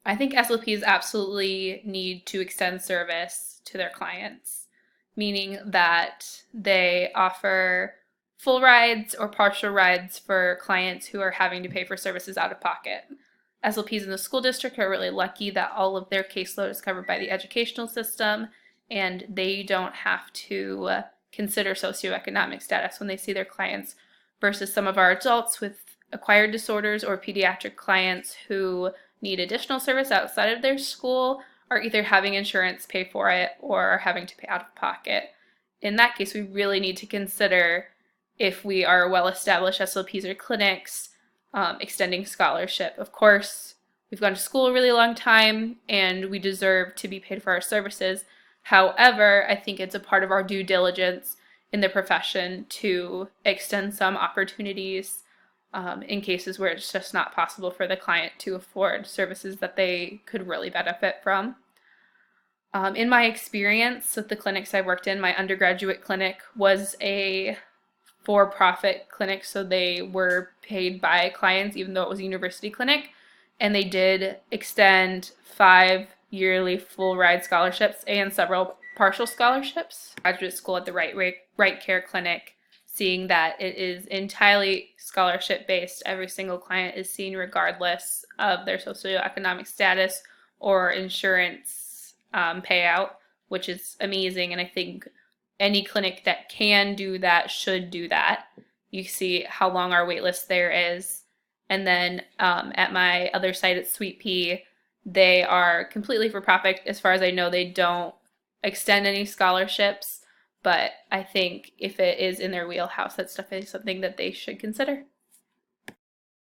I think SLPs absolutely need to extend service to their clients, meaning that they offer full rides or partial rides for clients who are having to pay for services out of pocket. SLPs in the school district are really lucky that all of their caseload is covered by the educational system, and they don't have to consider socioeconomic status when they see their clients, versus some of our adults with acquired disorders or pediatric clients who need additional service outside of their school are either having insurance pay for it or are having to pay out of pocket. In that case, we really need to consider, if we are well-established SLPs or clinics, extending scholarship. Of course, we've gone to school a really long time and we deserve to be paid for our services. However, I think it's a part of our due diligence in the profession to extend some opportunities in cases where it's just not possible for the client to afford services that they could really benefit from. In my experience with the clinics I worked in, my undergraduate clinic was a for-profit clinic, so they were paid by clients even though it was a university clinic, and they did extend 5 yearly full ride scholarships and several partial scholarships. Graduate school at the Right Care Clinic, seeing that it is entirely scholarship based. Every single client is seen regardless of their socioeconomic status or insurance payout, which is amazing. And I think any clinic that can do that should do that. You see how long our wait list there is. And then at my other site at Sweet Pea, they are completely for profit. As far as I know, they don't extend any scholarships, but I think if it is in their wheelhouse, that's definitely something that they should consider.